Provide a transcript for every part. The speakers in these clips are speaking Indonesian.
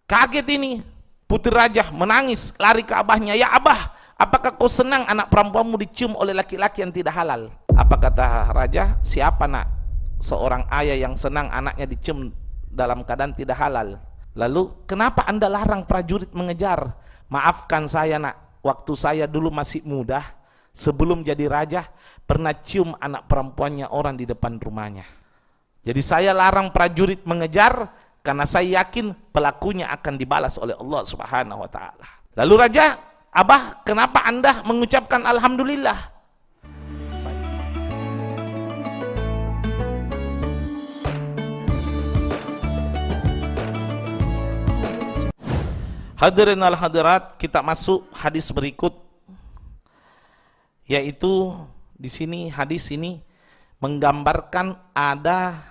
Kaget ini, putri raja menangis, lari ke abahnya. Ya abah, apakah kau senang anak perempuanmu dicium oleh laki-laki yang tidak halal? Apa kata raja? Siapa nak seorang ayah yang senang anaknya dicium dalam keadaan tidak halal? Lalu, kenapa anda larang prajurit mengejar? Maafkan saya nak, waktu saya dulu masih muda, sebelum jadi raja, pernah cium anak perempuannya orang di depan rumahnya. Jadi saya larang prajurit mengejar, karena saya yakin pelakunya akan dibalas oleh Allah Subhanahu wa Ta'ala. Lalu raja, abah, kenapa anda mengucapkan alhamdulillah? Hadirin al-hadirat, kita masuk hadis berikut, yaitu di sini hadis ini menggambarkan ada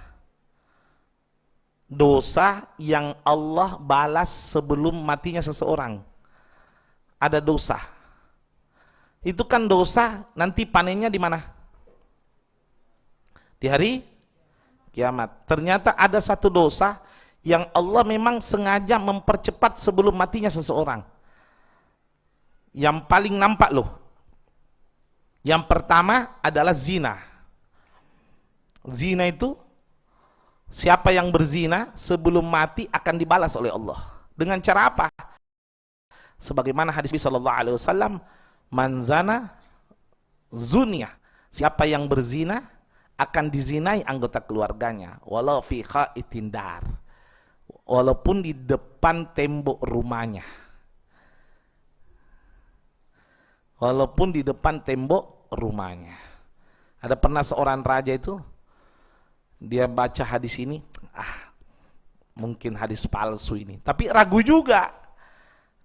dosa yang Allah balas sebelum matinya seseorang. Ada dosa. Itu kan dosa, nanti panennya di mana? Di hari kiamat. Ternyata ada satu dosa yang Allah memang sengaja mempercepat sebelum matinya seseorang. Yang paling nampak loh. Yang pertama adalah zina. Zina itu, siapa yang berzina sebelum mati akan dibalas oleh Allah. Dengan cara apa? Sebagaimana hadis sallallahu alaihi wasallam, man zana zunya. Siapa yang berzina akan dizinai anggota keluarganya, walau fi khaitin dar. Walaupun di depan tembok rumahnya. Walaupun di depan tembok rumahnya. Ada pernah seorang raja itu, dia baca hadis ini, mungkin hadis palsu ini, tapi ragu juga.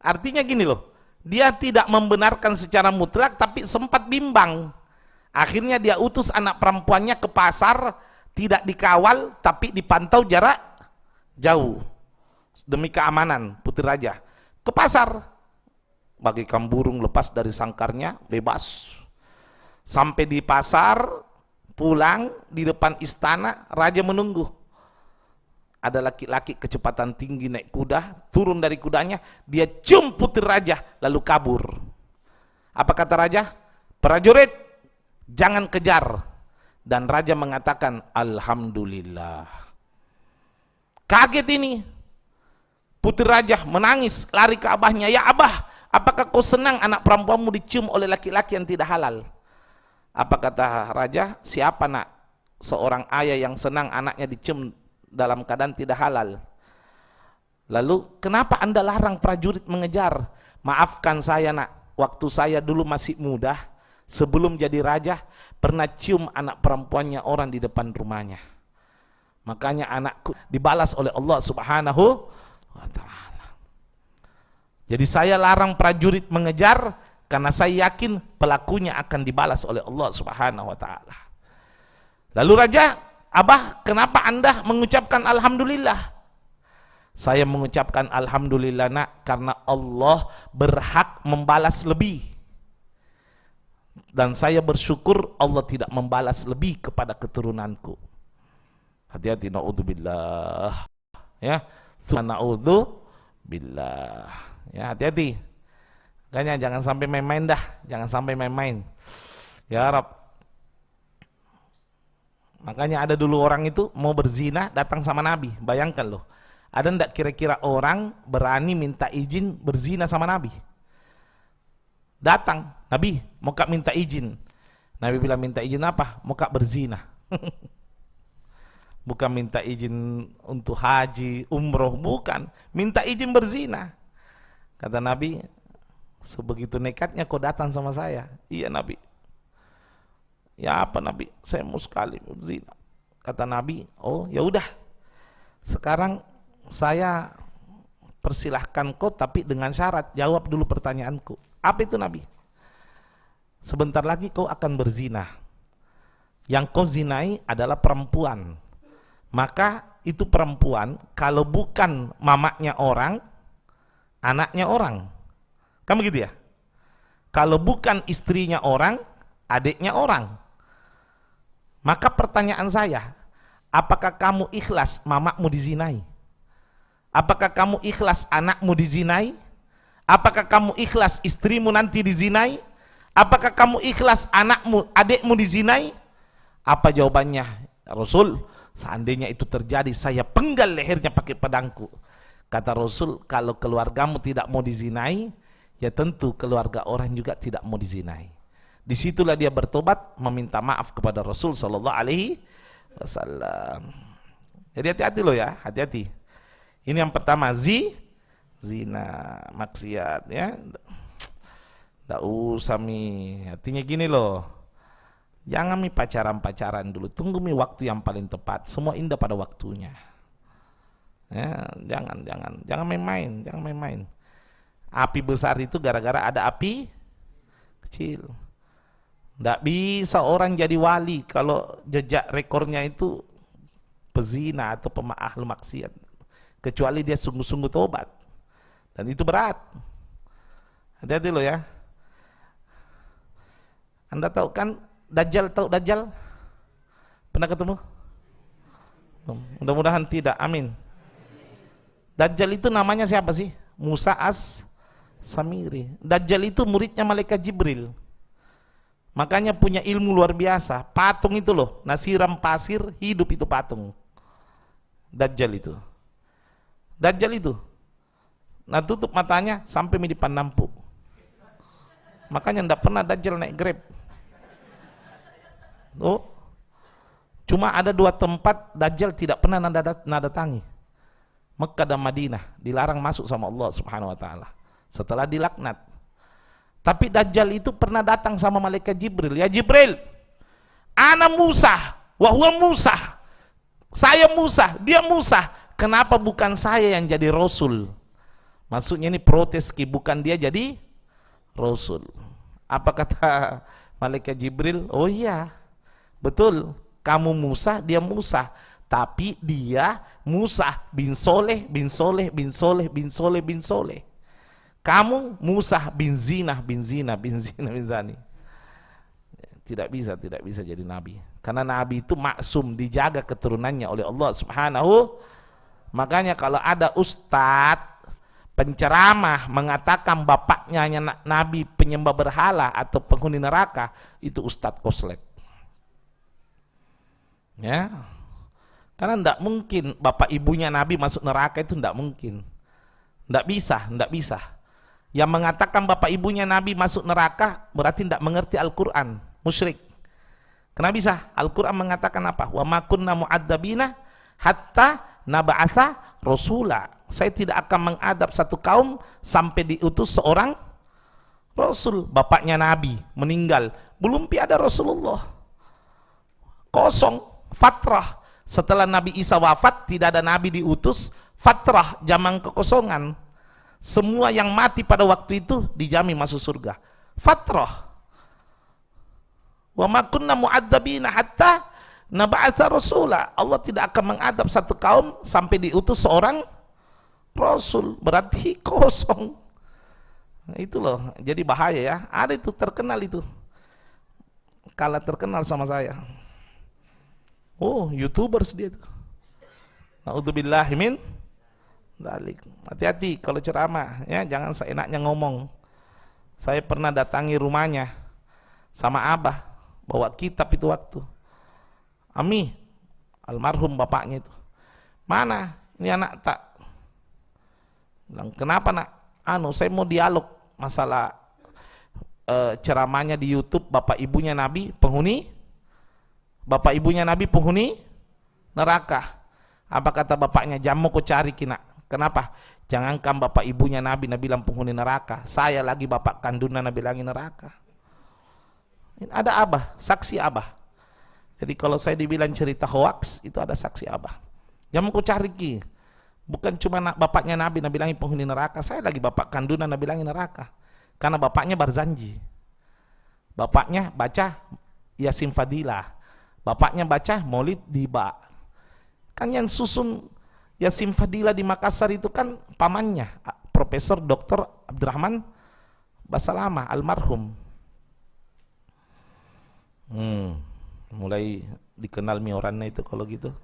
Artinya gini loh, dia tidak membenarkan secara mutlak, tapi sempat bimbang. Akhirnya dia utus anak perempuannya ke pasar, tidak dikawal, tapi dipantau jarak jauh. Demi keamanan putri raja. Ke pasar, bagikan burung lepas dari sangkarnya, bebas. Sampai di pasar, pulang di depan istana, raja menunggu. Ada laki-laki kecepatan tinggi naik kuda, turun dari kudanya, dia cium putri raja, lalu kabur. Apa kata raja? Prajurit, jangan kejar. Dan raja mengatakan, alhamdulillah. Kaget ini, putri raja menangis, lari ke abahnya. Ya abah, apakah kau senang anak perempuanmu dicium oleh laki-laki yang tidak halal? Apa kata raja? Siapa nak seorang ayah yang senang anaknya dicium dalam keadaan tidak halal? Lalu, kenapa anda larang prajurit mengejar? Maafkan saya nak, waktu saya dulu masih muda, sebelum jadi raja, pernah cium anak perempuannya orang di depan rumahnya. Makanya anakku dibalas oleh Allah Subhanahu wa Ta'ala. Jadi saya larang prajurit mengejar, karena saya yakin pelakunya akan dibalas oleh Allah Subhanahu wa Ta'ala. Lalu raja, abah, kenapa anda mengucapkan alhamdulillah? Saya mengucapkan alhamdulillah nak, karena Allah berhak membalas lebih. Dan saya bersyukur Allah tidak membalas lebih kepada keturunanku. Hati-hati, na'udzubillah. Ya, na'udzubillah. Ya, hati-hati. Makanya jangan sampai main-main dah, jangan sampai main-main. Ya Rab. Makanya ada dulu orang itu mau berzina, datang sama Nabi. Bayangkan loh, ada ndak kira-kira orang berani minta izin berzina sama Nabi? Datang, Nabi, mau kak minta izin. Nabi bilang, minta izin apa? Mau kak berzina. Bukan minta izin untuk haji, umroh, bukan. Minta izin berzina. Kata Nabi, sebegitu nekatnya kau datang sama saya. Iya Nabi. Ya apa Nabi? Saya mau sekali berzina. Kata Nabi, oh ya udah. Sekarang saya persilahkan kau, tapi dengan syarat, jawab dulu pertanyaanku. Apa itu Nabi? Sebentar lagi kau akan berzina. Yang kau zinai adalah perempuan. Maka itu perempuan, kalau bukan mamaknya orang, anaknya orang. Kan begitu ya? Kalau bukan istrinya orang, adiknya orang. Maka pertanyaan saya, apakah kamu ikhlas mamakmu dizinai? Apakah kamu ikhlas anakmu dizinai? Apakah kamu ikhlas istrimu nanti dizinai? Apakah kamu ikhlas anakmu, adikmu dizinai? Apa jawabannya? Rasul, seandainya itu terjadi, saya penggal lehernya pakai pedangku. Kata Rasul, kalau keluargamu tidak mau dizinai, ya tentu keluarga orang juga tidak mau dizinai. Disitulah dia bertobat, meminta maaf kepada Rasul Sallallahu Alaihi Wasallam. Jadi hati-hati loh ya, hati-hati. Ini yang pertama, zina, maksiat ya. Nggak usah artinya gini loh. Jangan pacaran-pacaran dulu, tunggu waktu yang paling tepat. Semua indah pada waktunya. Ya, jangan main-main. Api besar itu gara-gara ada api kecil. Nggak bisa orang jadi wali kalau jejak rekornya itu pezina atau ahli maksiat, kecuali dia sungguh-sungguh tobat, dan itu berat. Hati-hati loh ya. Anda tahu kan Dajjal? Tahu Dajjal? Pernah ketemu? Mudah-mudahan tidak, amin. Dajjal itu namanya siapa sih? Musa as-Samiri. Dajjal itu muridnya malaikat Jibril. Makanya punya ilmu luar biasa. Patung itu loh, nasiram pasir, hidup itu patung. Dajjal itu. Nah, tutup matanya sampai di depan lampu. Makanya tidak pernah Dajjal naik Grab. Oh, cuma ada 2 tempat Dajjal tidak pernah nadatangi. Mekah dan Madinah, dilarang masuk sama Allah Subhanahu wa taala. Setelah dilaknat. Tapi Dajjal itu pernah datang sama malaikat Jibril. Ya Jibril, ana Musa, wa huwa Musa. Saya Musa, dia Musa. Kenapa bukan saya yang jadi Rasul? Maksudnya ini protes, bukan dia jadi Rasul. Apa kata malaikat Jibril? Oh iya, betul, kamu Musa, dia Musa, tapi dia Musa bin Soleh, bin Soleh, bin Soleh, bin Soleh, bin Soleh. Kamu Musa bin Zina, bin Zina, bin Zina, bin Zani. Tidak bisa jadi nabi. Karena nabi itu maksum, dijaga keturunannya oleh Allah Subhanahu. Makanya kalau ada ustadz penceramah mengatakan bapaknya nabi penyembah berhala atau penghuni neraka, itu ustadz koslet. Ya, karena tidak mungkin bapak ibunya nabi masuk neraka, itu tidak mungkin, tidak bisa. Yang mengatakan bapak ibunya nabi masuk neraka berarti tidak mengerti Al-Quran, musyrik. Kenapa bisa? Al-Quran mengatakan apa? Wa ma kunna mu'adzabina hatta naba'atha rasula. Saya tidak akan mengadab satu kaum sampai diutus seorang Rasul. Bapaknya nabi meninggal, belum ada Rasulullah, kosong, fatrah. Setelah Nabi Isa wafat, tidak ada nabi diutus, fatrah, zaman kekosongan. Semua yang mati pada waktu itu dijamin masuk surga, fatrah. Wa ma kunna mu'adzabina hatta naba'atha rasula. Allah tidak akan mengadab satu kaum sampai diutus seorang Rasul, berarti kosong. Nah, itu loh, jadi bahaya ya. Ada itu terkenal itu, kalah terkenal sama saya. Oh, YouTubers dia itu. Na'udzubillahi min dzalik. Hati-hati kalau ceramah ya, jangan seenaknya ngomong. Saya pernah datangi rumahnya sama abah, bawa kitab itu waktu. Ami, almarhum bapaknya itu. Mana? Ini anak tak. Bilang, kenapa nak? Saya mau dialog masalah ceramahnya di YouTube, bapak ibunya Nabi penghuni neraka. Apa kata bapaknya? Jamu ku cari kina. Kenapa? Jangankan bapak ibunya Nabi bilang penghuni neraka, saya lagi bapak kandungnya Nabi bilangin neraka. Ada abah, saksi abah. Jadi kalau saya dibilang cerita hoax, itu ada saksi abah. Jamu ku cari ki. Bukan cuma bapaknya Nabi bilangin penghuni neraka, saya lagi bapak kandungnya Nabi bilangin neraka. Karena bapaknya berzanji. Bapaknya baca Yasin Fadilah. Bapaknya baca Maulid Diba. Kan yang susun Yasin Fadilah di Makassar itu kan pamannya, Profesor Dr. Abdurrahman Basalamah almarhum. Mulai dikenal miorannya itu kalau gitu.